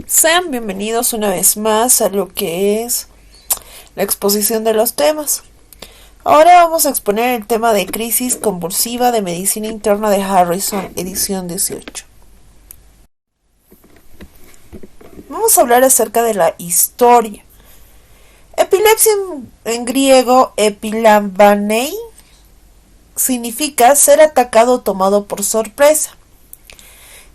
Sean bienvenidos una vez más a lo que es la exposición de los temas. Ahora vamos a exponer el tema de crisis convulsiva de medicina interna de Harrison, edición 18. Vamos a hablar acerca de la historia. Epilepsia en griego epilambanei significa ser atacado o tomado por sorpresa.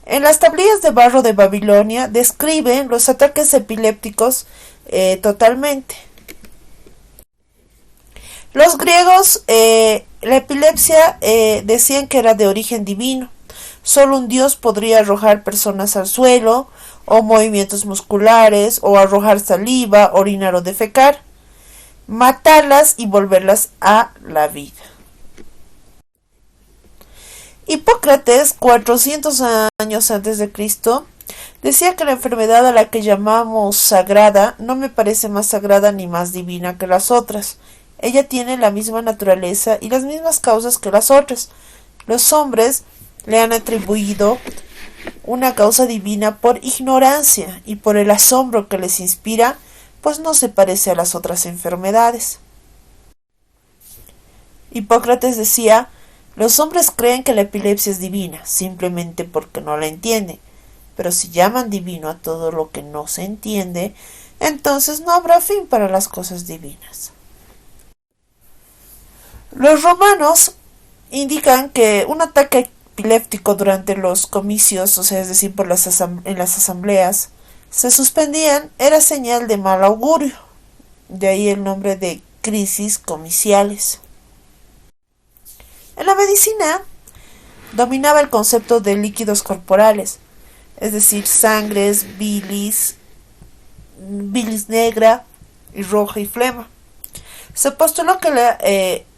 En las tablillas de barro de Babilonia describen los ataques epilépticos totalmente. Los griegos, la epilepsia decían que era de origen divino. Solo un dios podría arrojar personas al suelo, o movimientos musculares, o arrojar saliva, orinar o defecar, matarlas y volverlas a la vida. Hipócrates, 400 años antes de Cristo, decía que la enfermedad a la que llamamos sagrada no me parece más sagrada ni más divina que las otras. Ella tiene la misma naturaleza y las mismas causas que las otras. Los hombres le han atribuido una causa divina por ignorancia y por el asombro que les inspira, pues no se parece a las otras enfermedades. Hipócrates decía: los hombres creen que la epilepsia es divina, simplemente porque no la entienden. Pero si llaman divino a todo lo que no se entiende, entonces no habrá fin para las cosas divinas. Los romanos indican que un ataque epiléptico durante los comicios, o sea, es decir, en las asambleas, se suspendían, era señal de mal augurio. De ahí el nombre de crisis comiciales. En la medicina dominaba el concepto de líquidos corporales, es decir, sangres, bilis negra y roja y flema. Se postuló que la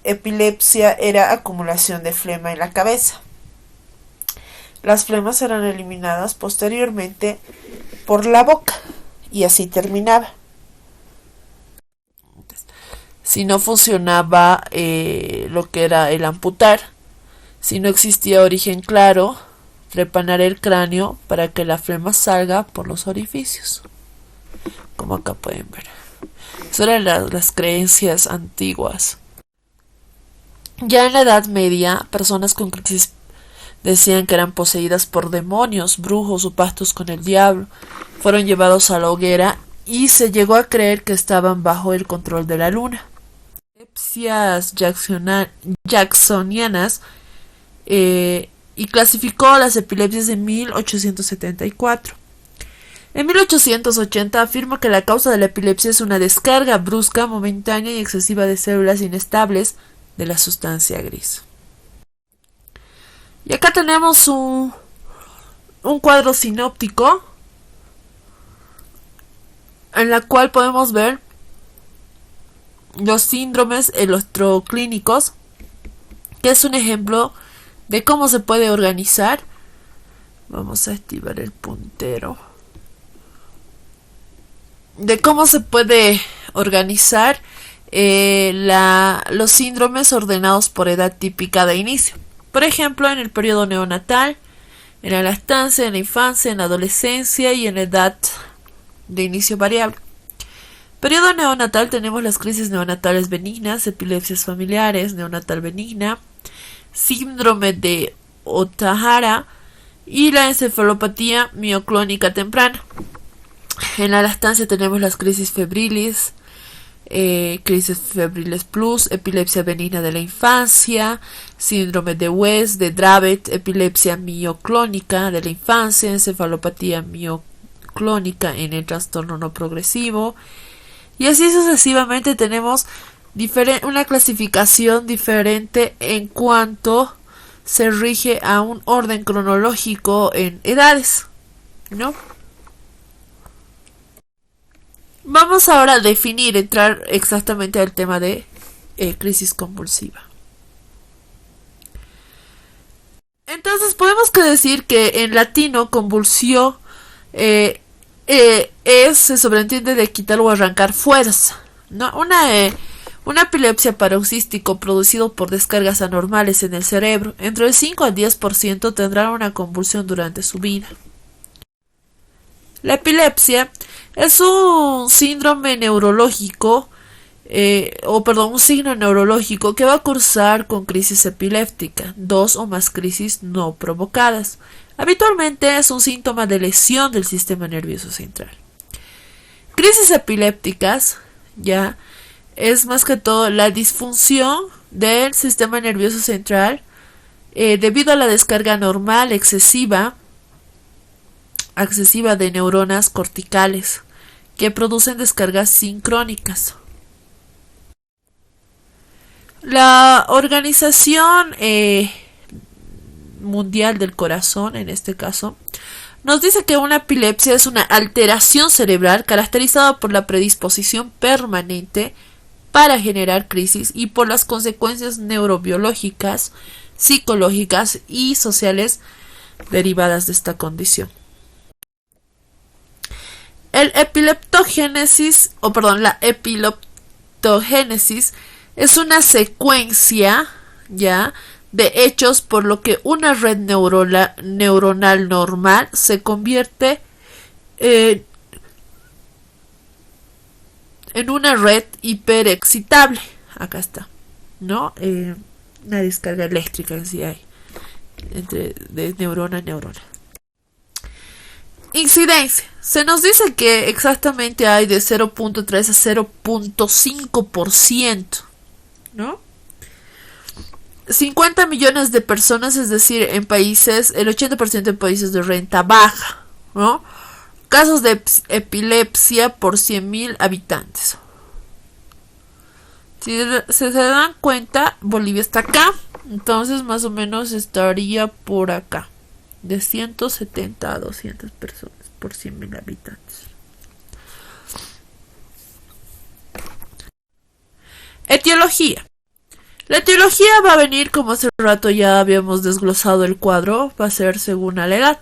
epilepsia era acumulación de flema en la cabeza. Las flemas eran eliminadas posteriormente por la boca y así terminaba. Si no funcionaba lo que era el amputar, si no existía origen claro, trepanar el cráneo para que la flema salga por los orificios, como acá pueden ver. Esas eran las creencias antiguas. Ya en la Edad Media, personas con crisis decían que eran poseídas por demonios, brujos o pactos con el diablo. Fueron llevados a la hoguera y se llegó a creer que estaban bajo el control de la luna. Epilepsias jacksonianas y clasificó las epilepsias en 1874. En 1880 afirma que la causa de la epilepsia es una descarga brusca, momentánea y excesiva de células inestables de la sustancia gris. Y acá tenemos un cuadro sinóptico en la cual podemos ver los síndromes electroclínicos, que es un ejemplo de cómo se puede organizar. Vamos a activar el puntero. De cómo se puede organizar los síndromes ordenados por edad típica de inicio. Por ejemplo, en el periodo neonatal, en la lactancia, en la infancia, en la adolescencia y en la edad de inicio variable. Periodo neonatal tenemos las crisis neonatales benignas, epilepsias familiares, neonatal benigna, síndrome de Ohtahara y la encefalopatía mioclónica temprana. En la lactancia tenemos las crisis febriles plus, epilepsia benigna de la infancia, síndrome de West, de Dravet, epilepsia mioclónica de la infancia, encefalopatía mioclónica en el trastorno no progresivo. Y así sucesivamente tenemos una clasificación diferente en cuanto se rige a un orden cronológico en edades, ¿no? Vamos ahora a entrar exactamente al tema de crisis convulsiva. Entonces podemos decir que en latino convulsio se sobreentiende de quitar o arrancar fuerza, ¿no? Una epilepsia paroxístico producido por descargas anormales en el cerebro, entre el 5 al 10% tendrá una convulsión durante su vida. La epilepsia es un síndrome neurológico, un signo neurológico que va a cursar con crisis epiléptica, 2 o más crisis no provocadas. Habitualmente es un síntoma de lesión del sistema nervioso central. Crisis epilépticas, ya, es más que todo la disfunción del sistema nervioso central debido a la descarga normal excesiva de neuronas corticales que producen descargas sincrónicas. La Organización Mundial del Corazón, en este caso, nos dice que una epilepsia es una alteración cerebral caracterizada por la predisposición permanente para generar crisis y por las consecuencias neurobiológicas, psicológicas y sociales derivadas de esta condición. La epileptogénesis es una secuencia, ya, de hechos por lo que una red neuronal normal se convierte en una red hiperexcitable. Acá está, ¿no? Una descarga eléctrica en sí hay de neurona a neurona. Incidencia. Se nos dice que exactamente hay de 0.3 a 0.5%, ¿no? 50 millones de personas, es decir, en países, el 80% en países de renta baja, ¿no? Casos de epilepsia por 100.000 habitantes. Si se dan cuenta, Bolivia está acá, entonces más o menos estaría por acá, de 170 a 200 personas por 100.000 habitantes. Etiología. La etiología va a venir, como hace rato ya habíamos desglosado el cuadro, va a ser según a la edad.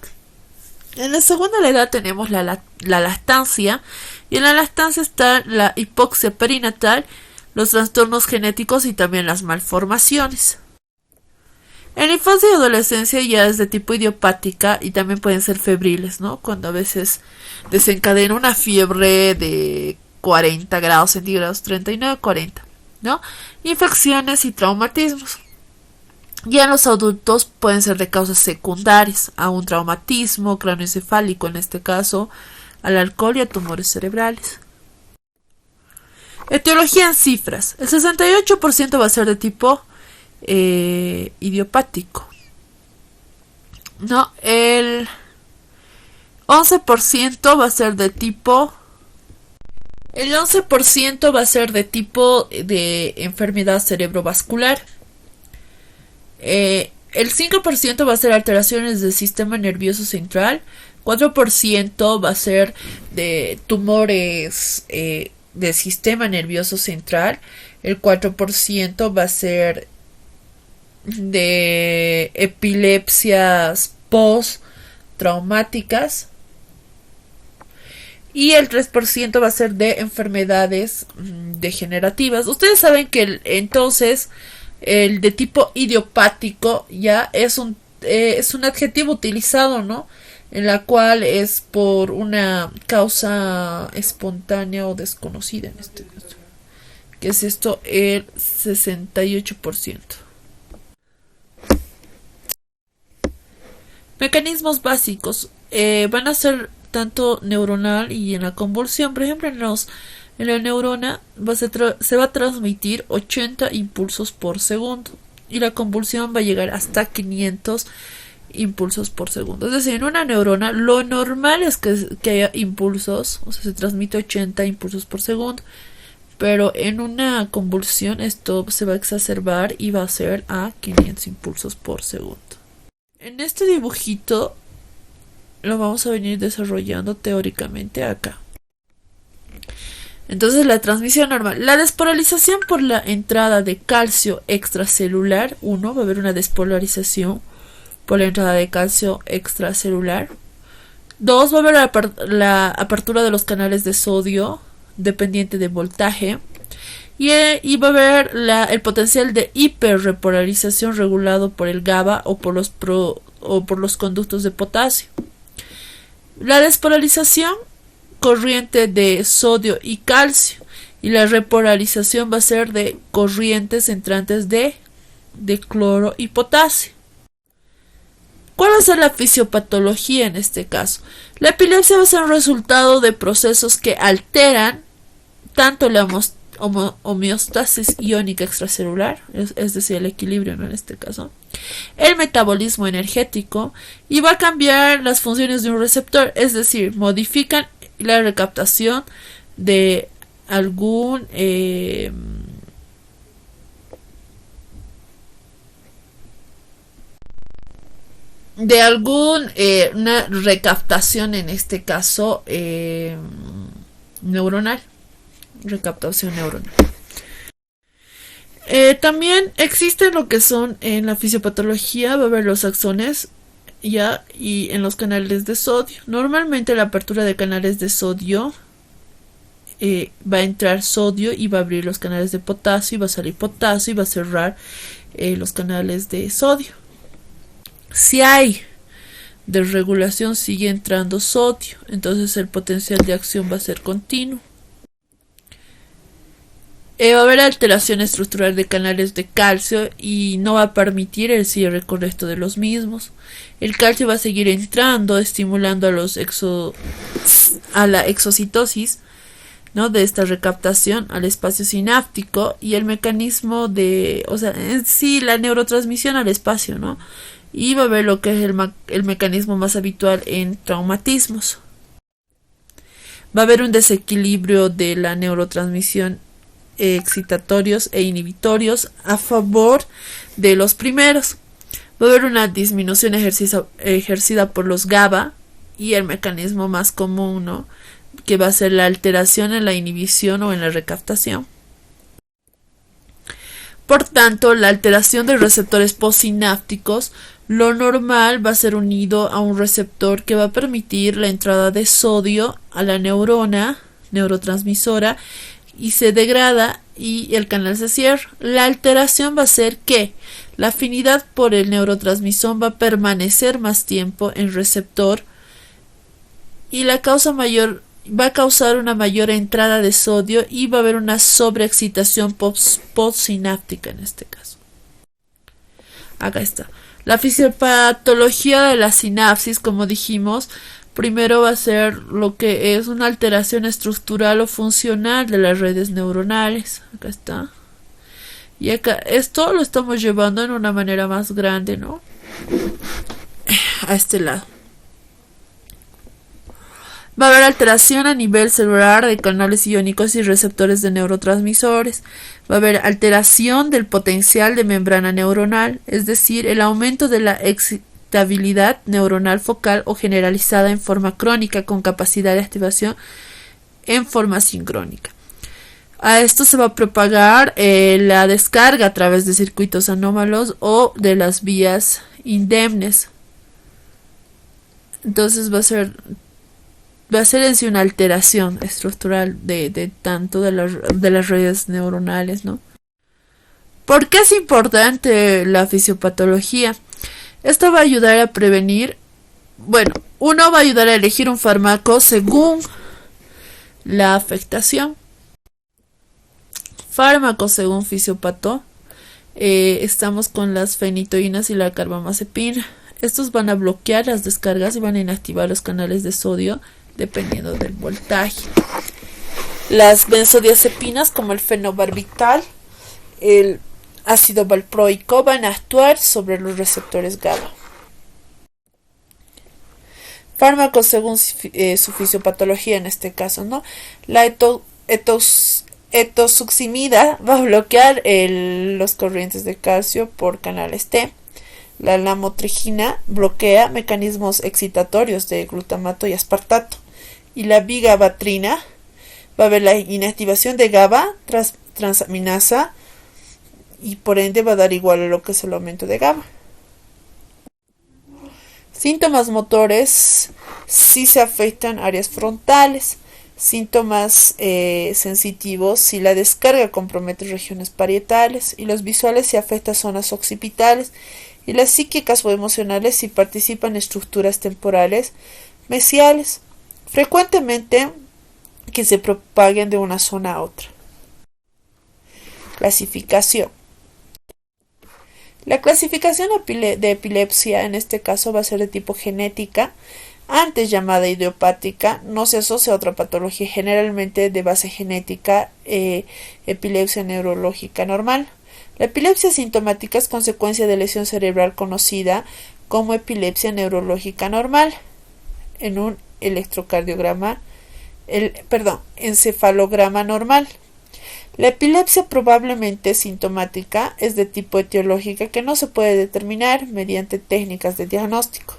En la segunda edad tenemos la lactancia, y en la lactancia está la hipoxia perinatal, los trastornos genéticos y también las malformaciones. En la infancia y adolescencia ya es de tipo idiopática y también pueden ser febriles, ¿no? Cuando a veces desencadena una fiebre de 40 grados centígrados, 39, 40, ¿no? Infecciones y traumatismos. Ya en los adultos pueden ser de causas secundarias a un traumatismo cráneoencefálico, en este caso, al alcohol y a tumores cerebrales. Etiología en cifras. El 68% va a ser de tipo idiopático, no, el 11% va a ser de tipo de enfermedad cerebrovascular, el 5% va a ser alteraciones del sistema nervioso central, 4% va a ser de tumores del sistema nervioso central, el 4% va a ser de epilepsias post-traumáticas y el 3% va a ser de enfermedades degenerativas. Ustedes saben que entonces el de tipo idiopático ya es un adjetivo utilizado, ¿no? En la cual es por una causa espontánea o desconocida en este caso. ¿Qué es esto? El 68%. Mecanismos básicos van a ser tanto neuronal y en la convulsión. Por ejemplo, en la neurona se va a transmitir 80 impulsos por segundo y la convulsión va a llegar hasta 500 impulsos por segundo. Es decir, en una neurona lo normal es que haya impulsos, o sea, se transmite 80 impulsos por segundo, pero en una convulsión esto se va a exacerbar y va a ser a 500 impulsos por segundo. En este dibujito lo vamos a venir desarrollando teóricamente acá. Entonces la transmisión normal. La despolarización por la entrada de calcio extracelular. 1. Va a haber una despolarización por la entrada de calcio extracelular. 2. Va a haber la apertura de los canales de sodio dependiente de voltaje. Y va a haber el potencial de hiperrepolarización regulado por el GABA o por los conductos de potasio. La despolarización, corriente de sodio y calcio, y la repolarización va a ser de corrientes entrantes de cloro y potasio. ¿Cuál va a ser la fisiopatología en este caso? La epilepsia va a ser un resultado de procesos que alteran tanto la homeostasis iónica extracelular, es decir, el equilibrio, ¿no? En este caso, el metabolismo energético, y va a cambiar las funciones de un receptor, es decir, modifican la recaptación de algún una recaptación, en este caso neuronal, recaptación neuronal. También existen lo que son en la fisiopatología, va a haber los axones ya, y en los canales de sodio. Normalmente la apertura de canales de sodio va a entrar sodio y va a abrir los canales de potasio, y va a salir potasio y va a cerrar los canales de sodio. Si hay desregulación, sigue entrando sodio, entonces el potencial de acción va a ser continuo. Va a haber alteración estructural de canales de calcio y no va a permitir el cierre correcto de los mismos. El calcio va a seguir entrando, estimulando a la exocitosis, ¿no?, de esta recaptación al espacio sináptico, y el mecanismo en sí la neurotransmisión al espacio, ¿no? Y va a haber lo que es el mecanismo más habitual en traumatismos. Va a haber un desequilibrio de la neurotransmisión, excitatorios e inhibitorios a favor de los primeros. Va a haber una disminución ejercida por los GABA, y el mecanismo más común, ¿no?, que va a ser la alteración en la inhibición o en la recaptación. Por tanto, la alteración de receptores postsinápticos, lo normal va a ser unido a un receptor que va a permitir la entrada de sodio a la neurona neurotransmisora, y se degrada y el canal se cierra. La alteración va a ser que la afinidad por el neurotransmisor va a permanecer más tiempo en receptor, y va a causar una mayor entrada de sodio, y va a haber una sobreexcitación postsináptica en este caso. Acá está. La fisiopatología de la sinapsis, como dijimos, primero va a ser lo que es una alteración estructural o funcional de las redes neuronales. Acá está. Y acá esto lo estamos llevando en una manera más grande, ¿no?, a este lado. Va a haber alteración a nivel celular de canales iónicos y receptores de neurotransmisores. Va a haber alteración del potencial de membrana neuronal, es decir, el aumento de la excitabilidad neuronal focal o generalizada en forma crónica, con capacidad de activación en forma sincrónica. A esto se va a propagar la descarga a través de circuitos anómalos o de las vías indemnes. Entonces va a ser en sí una alteración estructural de tanto de las redes neuronales, ¿no? ¿Por qué es importante la fisiopatología? Esto va a ayudar a prevenir, uno va a ayudar a elegir un fármaco según la afectación. Fármacos según fisiopato, estamos con las fenitoínas y la carbamazepina. Estos van a bloquear las descargas y van a inactivar los canales de sodio dependiendo del voltaje. Las benzodiazepinas, como el fenobarbital, el ácido valproico, van a actuar sobre los receptores GABA. Fármacos según su fisiopatología en este caso, ¿no? La etosuximida va a bloquear los corrientes de calcio por canales T. La lamotrigina bloquea mecanismos excitatorios de glutamato y aspartato. Y la vigabatrina va a haber la inactivación de GABA transaminasa, y por ende va a dar igual a lo que es el aumento de GABA. Síntomas motores: si se afectan áreas frontales. Síntomas sensitivos: si la descarga compromete regiones parietales. Y los visuales: si afecta zonas occipitales. Y las psíquicas o emocionales: si participan estructuras temporales mesiales, frecuentemente que se propaguen de una zona a otra. Clasificación. La clasificación de epilepsia en este caso va a ser de tipo genética, antes llamada idiopática. No se asocia a otra patología, generalmente de base genética, epilepsia neurológica normal. La epilepsia sintomática es consecuencia de lesión cerebral conocida como epilepsia neurológica normal en un encefalograma normal. La epilepsia probablemente sintomática es de tipo etiológica que no se puede determinar mediante técnicas de diagnóstico.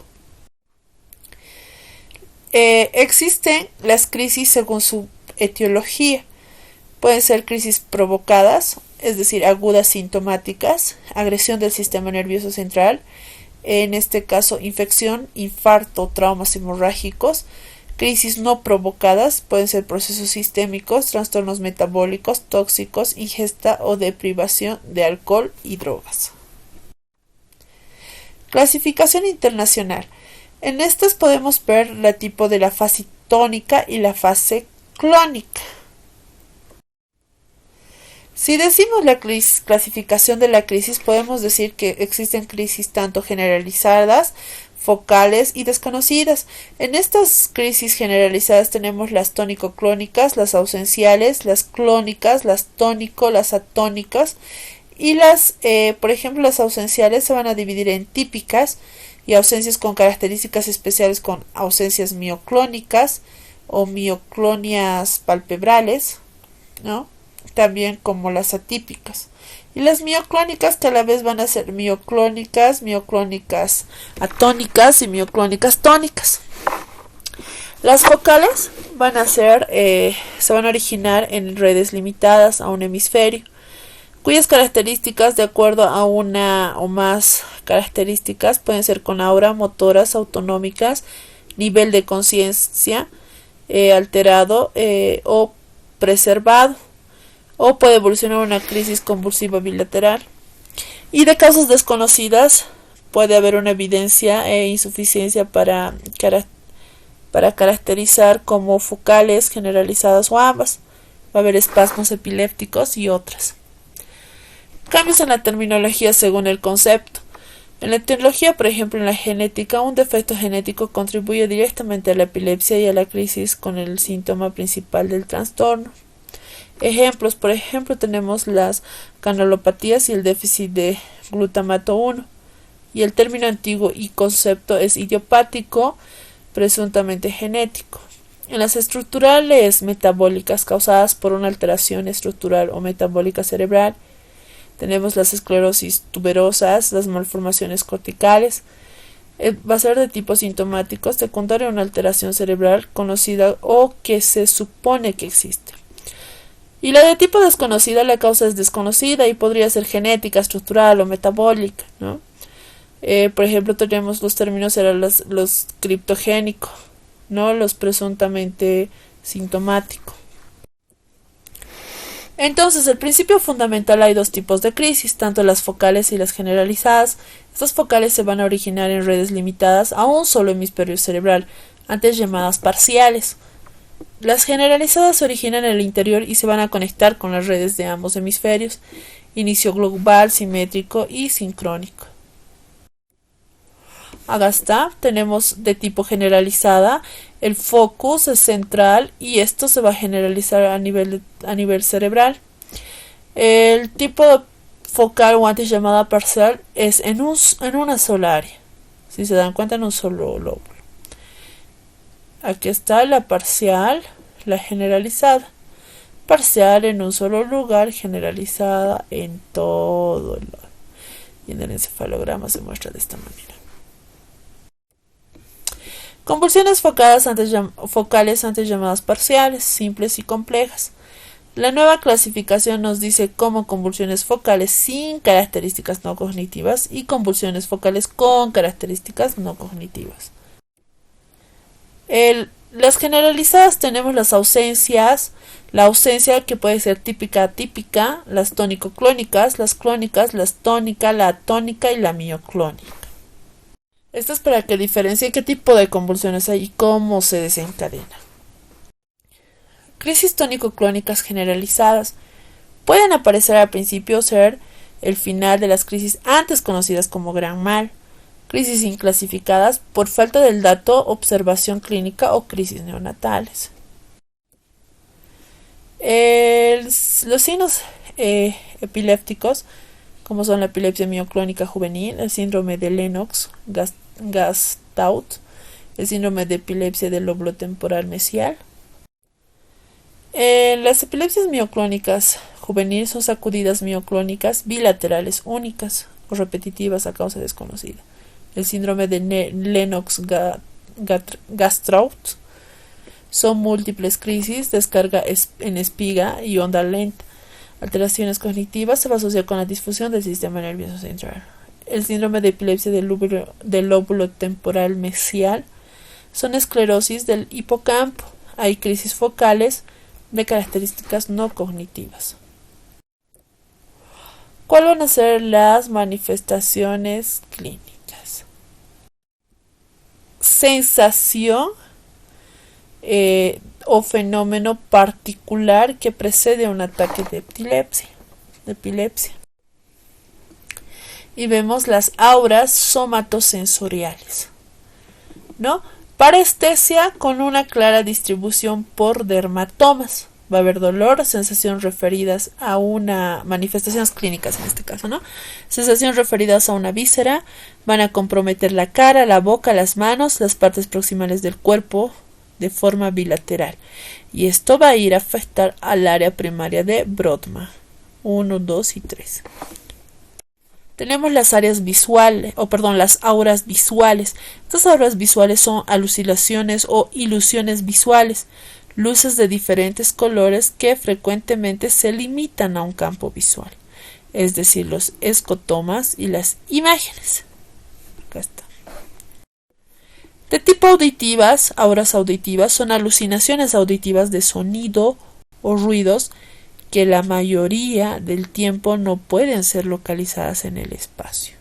Existen las crisis según su etiología. Pueden ser crisis provocadas, es decir, agudas sintomáticas, agresión del sistema nervioso central, en este caso infección, infarto, traumas hemorrágicos. Crisis no provocadas pueden ser procesos sistémicos, trastornos metabólicos, tóxicos, ingesta o deprivación de alcohol y drogas. Clasificación internacional. En estas podemos ver el tipo de la fase tónica y la fase clónica. Si decimos la clasificación de la crisis, podemos decir que existen crisis tanto generalizadas, focales y desconocidas. En estas crisis generalizadas tenemos las tónico-clónicas, las ausenciales, las clónicas, las tónico, las atónicas y por ejemplo, las ausenciales se van a dividir en típicas y ausencias con características especiales, con ausencias mioclónicas o mioclonias palpebrales, ¿no? También como las atípicas. Y las mioclónicas que a la vez van a ser mioclónicas, mioclónicas atónicas y mioclónicas tónicas. Las focales van a ser, se van a originar en redes limitadas a un hemisferio, cuyas características, de acuerdo a una o más características, pueden ser con aura, motoras, autonómicas, nivel de conciencia alterado o preservado, o puede evolucionar una crisis convulsiva bilateral. Y de causas desconocidas puede haber una evidencia e insuficiencia para caracterizar como focales, generalizadas o ambas. Va a haber espasmos epilépticos y otras. Cambios en la terminología según el concepto. En la etiología, por ejemplo, en la genética, un defecto genético contribuye directamente a la epilepsia y a la crisis con el síntoma principal del trastorno. Ejemplos, por ejemplo, tenemos las canalopatías y el déficit de glutamato 1. Y el término antiguo y concepto es idiopático, presuntamente genético. En las estructurales metabólicas causadas por una alteración estructural o metabólica cerebral, tenemos las esclerosis tuberosas, las malformaciones corticales. Va a ser de tipo sintomático secundario a una alteración cerebral conocida o que se supone que existe. Y la de tipo desconocida, la causa es desconocida y podría ser genética, estructural o metabólica, ¿no? Por ejemplo, tenemos los términos, eran los criptogénicos, ¿no? Los presuntamente sintomáticos. Entonces, el principio fundamental, hay dos tipos de crisis, tanto las focales y las generalizadas. Estas focales se van a originar en redes limitadas a un solo hemisferio cerebral, antes llamadas parciales. Las generalizadas se originan en el interior y se van a conectar con las redes de ambos hemisferios, inicio global, simétrico y sincrónico. Acá está, tenemos de tipo generalizada, el focus es central y esto se va a generalizar a nivel cerebral. El tipo focal o antes llamada parcial es en una sola área, si se dan cuenta, en un solo lóbulo. Aquí está la parcial, la generalizada. Parcial en un solo lugar, generalizada en todo el lado. Y en el encefalograma se muestra de esta manera. Convulsiones focales antes llamadas parciales, simples y complejas. La nueva clasificación nos dice como convulsiones focales sin características no cognitivas y convulsiones focales con características no cognitivas. Las generalizadas tenemos las ausencias, la ausencia que puede ser típica, atípica, las tónico-clónicas, las clónicas, las tónica, la atónica y la mioclónica. Esto es para que diferencie qué tipo de convulsiones hay y cómo se desencadena. Crisis tónico-clónicas generalizadas. Pueden aparecer al principio o ser el final de las crisis antes conocidas como gran mal, crisis inclasificadas por falta del dato, observación clínica o crisis neonatales. Los signos epilépticos, como son la epilepsia mioclónica juvenil, el síndrome de Lennox-Gastaut, el síndrome de epilepsia del lóbulo temporal mesial. Las epilepsias mioclónicas juvenil son sacudidas mioclónicas bilaterales únicas o repetitivas a causa desconocida. El síndrome de Lennox-Gastaut son múltiples crisis, descarga en espiga y onda lenta. Alteraciones cognitivas se va a asociar con la disfunción del sistema nervioso central. El síndrome de epilepsia del lóbulo temporal mesial son esclerosis del hipocampo. Hay crisis focales de características no cognitivas. ¿Cuáles van a ser las manifestaciones clínicas? Sensación o fenómeno particular que precede un ataque de epilepsia. Y vemos las auras somatosensoriales, ¿no? Parestesia con una clara distribución por dermatomas. Va a haber dolor, sensación referidas a una manifestaciones clínicas en este caso, ¿no? Sensación referidas a una víscera, van a comprometer la cara, la boca, las manos, las partes proximales del cuerpo de forma bilateral. Y esto va a ir a afectar al área primaria de Brodmann 1, 2 y 3. Tenemos las áreas visuales, las auras visuales. Estas auras visuales son alucinaciones o ilusiones visuales, luces de diferentes colores que frecuentemente se limitan a un campo visual, es decir, los escotomas y las imágenes. Acá está. De tipo auditivas, auras auditivas son alucinaciones auditivas de sonido o ruidos que la mayoría del tiempo no pueden ser localizadas en el espacio.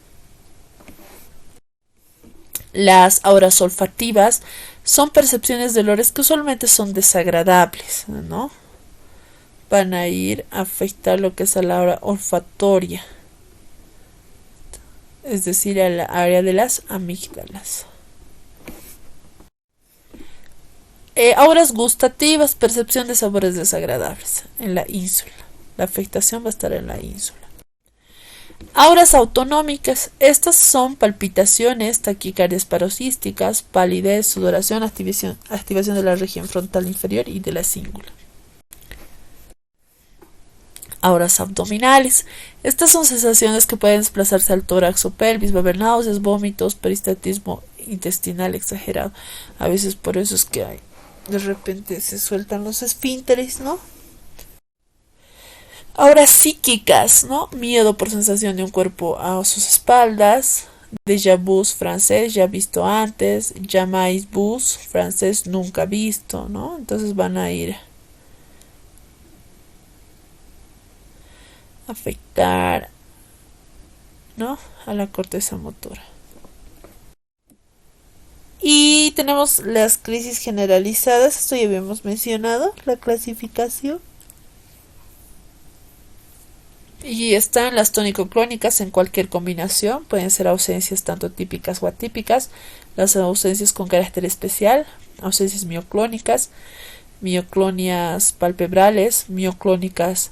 Las auras olfativas son percepciones de olores que usualmente son desagradables, ¿no? Van a ir a afectar lo que es a la aura olfatoria, es decir, a la área de las amígdalas. Auras gustativas, percepción de sabores desagradables en la ínsula. La afectación va a estar en la ínsula. Auras autonómicas, estas son palpitaciones, taquicardias paroxísticas, palidez, sudoración, activación de la región frontal inferior y de la cingula. Auras abdominales, estas son sensaciones que pueden desplazarse al tórax o pelvis, va a haber náuseas, vómitos, peristaltismo intestinal exagerado. A veces por eso es que de repente se sueltan los esfínteres, ¿no? Auras psíquicas, ¿no? Miedo por sensación de un cuerpo a sus espaldas, déjà vu francés, ya visto antes, jamais vu francés, nunca visto, ¿no? Entonces van a ir a afectar, ¿no?, a la corteza motora. Y tenemos las crisis generalizadas, esto ya habíamos mencionado, la clasificación. Y están las tónico-clónicas en cualquier combinación, pueden ser ausencias tanto típicas o atípicas, las ausencias con carácter especial, ausencias mioclónicas, mioclonias palpebrales, mioclónicas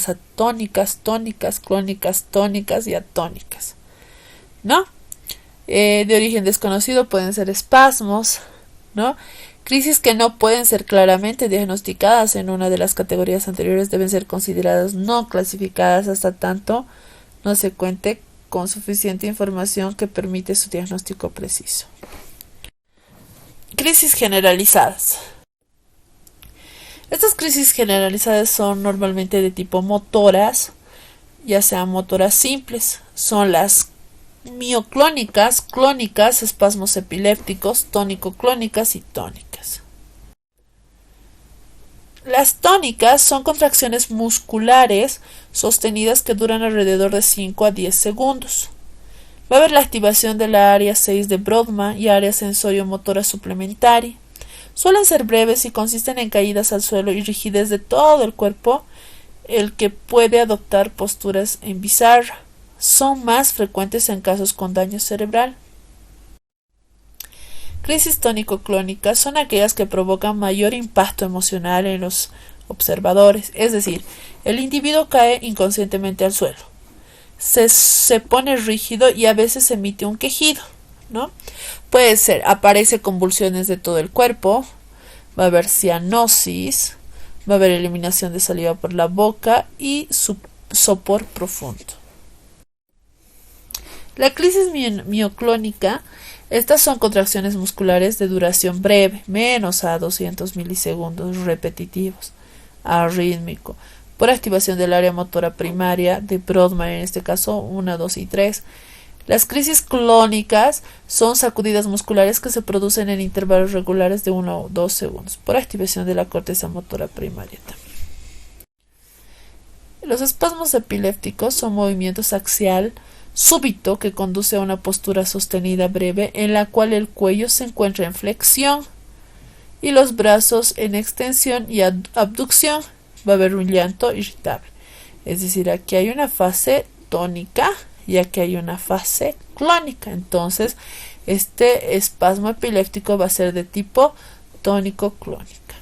atónicas, tónicas, clónicas, tónicas y atónicas, ¿no? De origen desconocido pueden ser espasmos, ¿no? Crisis que no pueden ser claramente diagnosticadas en una de las categorías anteriores deben ser consideradas no clasificadas hasta tanto no se cuente con suficiente información que permite su diagnóstico preciso. Crisis generalizadas. Estas crisis generalizadas son normalmente de tipo motoras, ya sean motoras simples, son las mioclónicas, clónicas, espasmos epilépticos, tónico-clónicas y tónicas. Las tónicas son contracciones musculares sostenidas que duran alrededor de 5 a 10 segundos. Va a haber la activación de la área 6 de Brodmann y área sensorio-motora suplementaria. Suelen ser breves y consisten en caídas al suelo y rigidez de todo el cuerpo, el que puede adoptar posturas en bizarra. Son más frecuentes en casos con daño cerebral. Crisis tónico-clónicas son aquellas que provocan mayor impacto emocional en los observadores, es decir, el individuo cae inconscientemente al suelo, se pone rígido y a veces emite un quejido, ¿no? Puede ser, aparece convulsiones de todo el cuerpo, va a haber cianosis, va a haber eliminación de saliva por la boca y sopor profundo. La crisis mioclónica, estas son contracciones musculares de duración breve, menos a 200 milisegundos repetitivos, arrítmico, por activación del área motora primaria de Brodmann, en este caso 1, 2 y 3. Las crisis clónicas son sacudidas musculares que se producen en intervalos regulares de 1 o 2 segundos, por activación de la corteza motora primaria también. Los espasmos epilépticos son movimientos axial súbito que conduce a una postura sostenida breve en la cual el cuello se encuentra en flexión y los brazos en extensión y abducción. Va a haber un llanto irritable. Es decir, aquí hay una fase tónica y aquí hay una fase clónica. Entonces, este espasmo epiléptico va a ser de tipo tónico-clónica.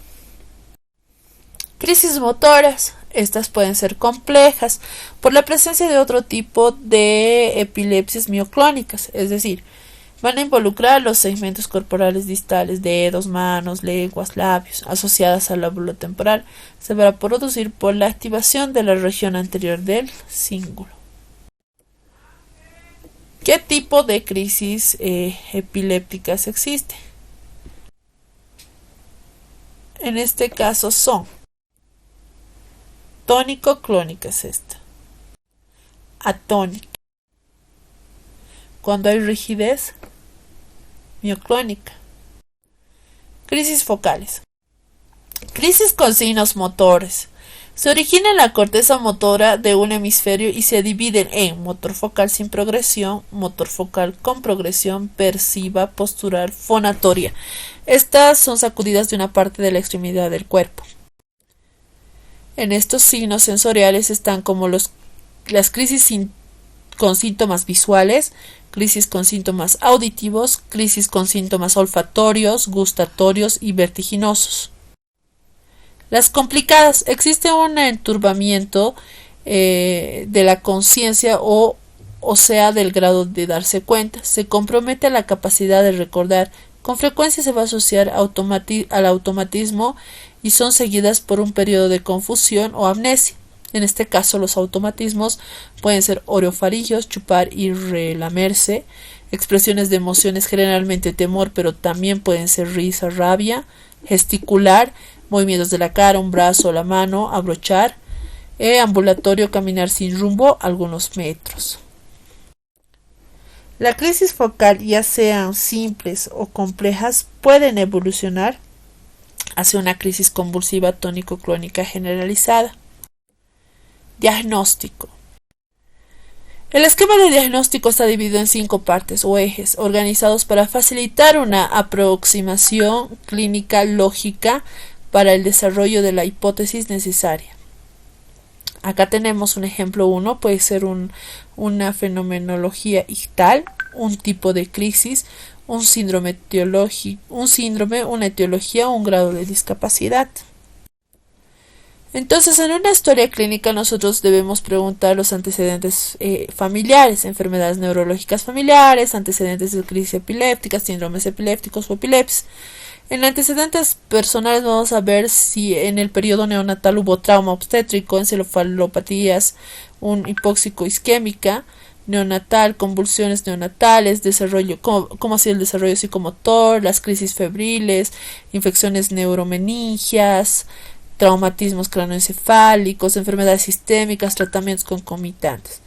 Crisis motoras. Estas pueden ser complejas por la presencia de otro tipo de epilepsias mioclónicas, es decir, van a involucrar los segmentos corporales distales, dedos, manos, lenguas, labios, asociadas al lóbulo temporal. Se va a producir por la activación de la región anterior del cíngulo. ¿Qué tipo de crisis epilépticas existe? En este caso son tónico-clónica, es esta. Atónica. Cuando hay rigidez, mioclónica. Crisis focales. Crisis con signos motores. Se origina en la corteza motora de un hemisferio y se dividen en motor focal sin progresión, motor focal con progresión, perciba, postural, fonatoria. Estas son sacudidas de una parte de la extremidad del cuerpo. En estos signos sensoriales están como las crisis con síntomas visuales, crisis con síntomas auditivos, crisis con síntomas olfatorios, gustatorios y vertiginosos. Las complicadas. Existe un enturbamiento de la conciencia o sea del grado de darse cuenta. Se compromete la capacidad de recordar. Con frecuencia se va a asociar al automatismo y son seguidas por un periodo de confusión o amnesia. En este caso, los automatismos pueden ser orofaringios, chupar y relamerse, expresiones de emociones, generalmente temor, pero también pueden ser risa, rabia, gesticular, movimientos de la cara, un brazo, la mano, abrochar, ambulatorio, caminar sin rumbo, algunos metros. La crisis focal, ya sean simples o complejas, pueden evolucionar hacia una crisis convulsiva tónico-clónica generalizada. Diagnóstico. El esquema de diagnóstico está dividido en 5 partes o ejes, organizados para facilitar una aproximación clínica lógica para el desarrollo de la hipótesis necesaria. Acá tenemos un ejemplo 1, puede ser una fenomenología ictal, un tipo de crisis, un síndrome, una etiología o un grado de discapacidad. Entonces, en una historia clínica nosotros debemos preguntar los antecedentes familiares, enfermedades neurológicas familiares, antecedentes de crisis epilépticas, síndromes epilépticos o epilepsias. En antecedentes personales vamos a ver si en el periodo neonatal hubo trauma obstétrico, encefalopatías, un hipóxico isquémica neonatal, convulsiones neonatales, desarrollo, cómo ha sido el desarrollo psicomotor, las crisis febriles, infecciones neuromeningias, traumatismos cranoencefálicos, enfermedades sistémicas, tratamientos concomitantes.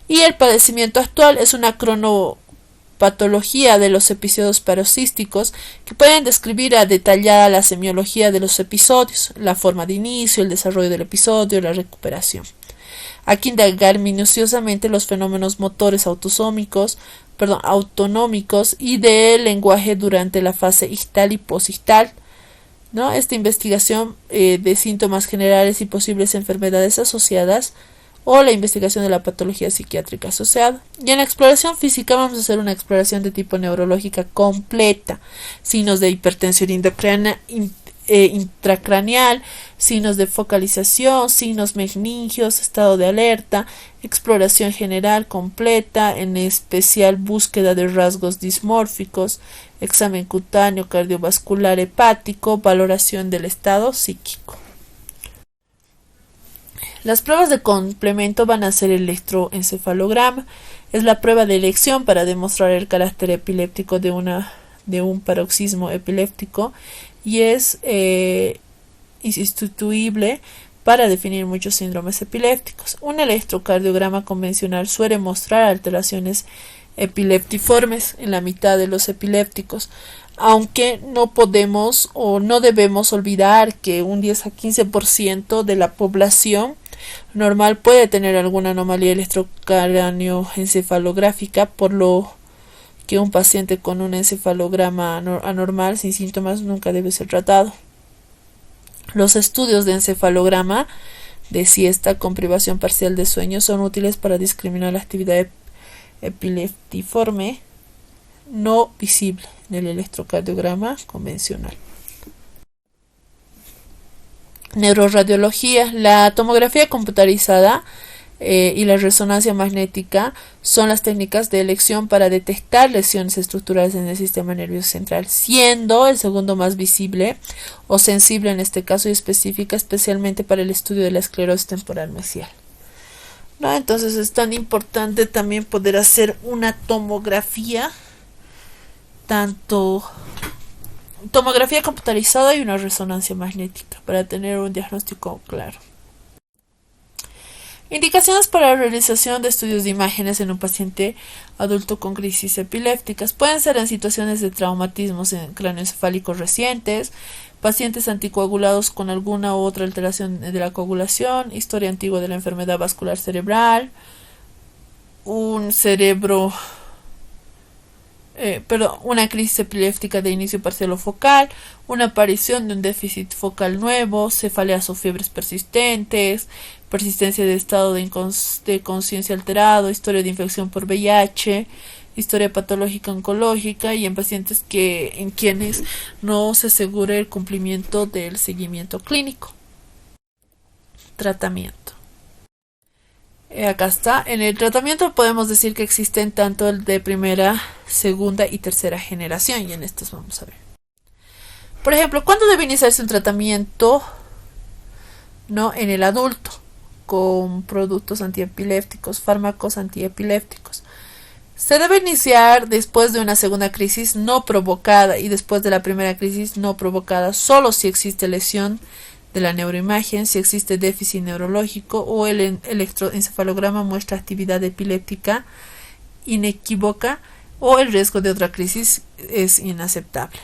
Y el padecimiento actual es una cronopatología de los episodios paroxísticos que pueden describir a detallada la semiología de los episodios, la forma de inicio, el desarrollo del episodio, la recuperación. Hay que indagar minuciosamente los fenómenos motores autonómicos y del lenguaje durante la fase ictal y posictal, ¿no? Esta investigación de síntomas generales y posibles enfermedades asociadas, o la investigación de la patología psiquiátrica asociada. Y en la exploración física vamos a hacer una exploración de tipo neurológica completa: signos de hipertensión intracraneal, signos de focalización, signos meningios, estado de alerta, exploración general completa, en especial búsqueda de rasgos dismórficos, examen cutáneo, cardiovascular, hepático, valoración del estado psíquico. Las pruebas de complemento van a ser el electroencefalograma. Es la prueba de elección para demostrar el carácter epiléptico de un paroxismo epiléptico, y es insustituible para definir muchos síndromes epilépticos. Un electrocardiograma convencional suele mostrar alteraciones epileptiformes en la mitad de los epilépticos, aunque no podemos o no debemos olvidar que un 10 a 15% de la población normal puede tener alguna anomalía electrocardioencefalográfica, por lo que un paciente con un encefalograma anormal sin síntomas nunca debe ser tratado. Los estudios de encefalograma de siesta con privación parcial de sueño son útiles para discriminar la actividad epileptiforme no visible en el electrocardiograma convencional. Neuroradiología. La tomografía computarizada y la resonancia magnética son las técnicas de elección para detectar lesiones estructurales en el sistema nervioso central, siendo el segundo más visible o sensible en este caso, y específica especialmente para el estudio de la esclerosis temporal mesial, ¿no? Entonces es tan importante también poder hacer una tomografía, tanto tomografía computarizada y una resonancia magnética, para tener un diagnóstico claro. Indicaciones para la realización de estudios de imágenes en un paciente adulto con crisis epilépticas. Pueden ser en situaciones de traumatismos cráneoencefálicos recientes, pacientes anticoagulados con alguna u otra alteración de la coagulación, historia antigua de la enfermedad vascular cerebral, una crisis epiléptica de inicio parcial o focal, una aparición de un déficit focal nuevo, cefaleas o fiebres persistentes, persistencia de estado de conciencia alterado, historia de infección por VIH, historia patológica oncológica, y en pacientes en quienes no se asegure el cumplimiento del seguimiento clínico. Tratamiento. Acá está. En el tratamiento podemos decir que existen tanto el de primera, segunda y tercera generación, y en estos vamos a ver. Por ejemplo, ¿cuándo debe iniciarse un tratamiento, no, en el adulto con productos antiepilépticos, fármacos antiepilépticos? Se debe iniciar después de una segunda crisis no provocada y después de la primera crisis no provocada, solo si existe lesión de la neuroimagen, si existe déficit neurológico o el electroencefalograma muestra actividad epiléptica inequívoca o el riesgo de otra crisis es inaceptable.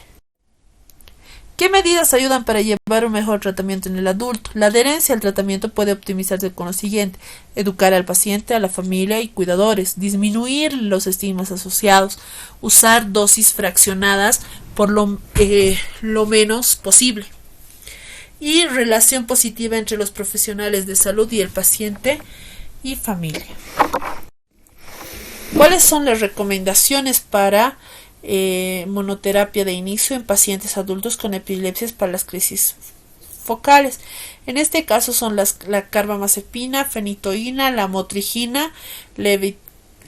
¿Qué medidas ayudan para llevar un mejor tratamiento en el adulto? La adherencia al tratamiento puede optimizarse con lo siguiente: educar al paciente, a la familia y cuidadores, disminuir los estigmas asociados, usar dosis fraccionadas por lo menos posible, y relación positiva entre los profesionales de salud y el paciente y familia. ¿Cuáles son las recomendaciones para monoterapia de inicio en pacientes adultos con epilepsias para las crisis focales? En este caso son la carbamazepina, fenitoína, la motrigina,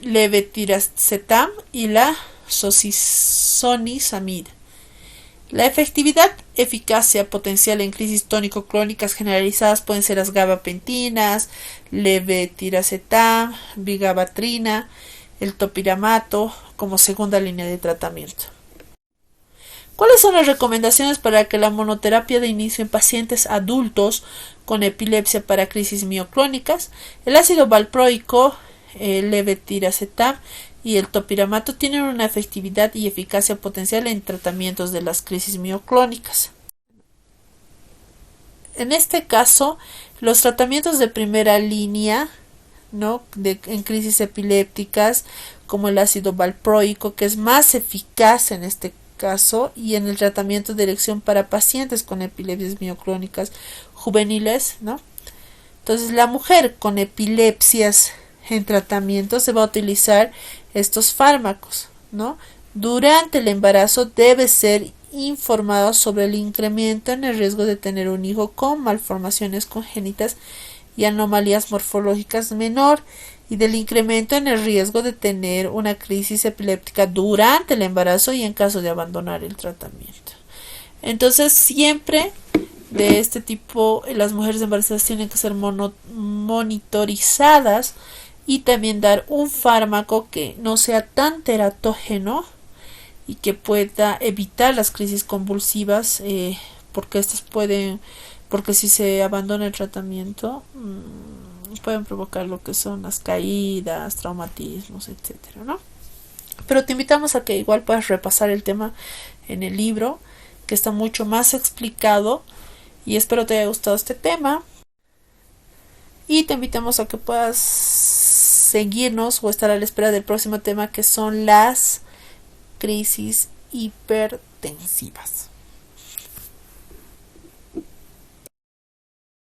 levetiracetam y la sozinisamida. La efectividad, eficacia potencial en crisis tónico-clónicas generalizadas pueden ser las gabapentinas, levetiracetam, vigabatrina, el topiramato como segunda línea de tratamiento. ¿Cuáles son las recomendaciones para que la monoterapia de inicio en pacientes adultos con epilepsia para crisis mioclónicas? El ácido valproico, el levetiracetam y el topiramato tienen una efectividad y eficacia potencial en tratamientos de las crisis mioclónicas. En este caso, los tratamientos de primera línea ¿no? En crisis epilépticas, como el ácido valproico, que es más eficaz en este caso, y en el tratamiento de elección para pacientes con epilepsias mioclónicas juveniles, ¿no? Entonces, la mujer con epilepsias en tratamiento se va a utilizar estos fármacos, ¿no? Durante el embarazo debe ser informado sobre el incremento en el riesgo de tener un hijo con malformaciones congénitas y anomalías morfológicas menor, y del incremento en el riesgo de tener una crisis epiléptica durante el embarazo y en caso de abandonar el tratamiento. Entonces, siempre de este tipo, las mujeres embarazadas tienen que ser monitorizadas, y también dar un fármaco que no sea tan teratógeno y que pueda evitar las crisis convulsivas, porque estas pueden, porque si se abandona el tratamiento, pueden provocar lo que son las caídas, traumatismos, etcétera, ¿no? Pero te invitamos a que igual puedas repasar el tema en el libro, que está mucho más explicado, y espero te haya gustado este tema. Y te invitamos a que puedas seguirnos o estar a la espera del próximo tema, que son las crisis hipertensivas.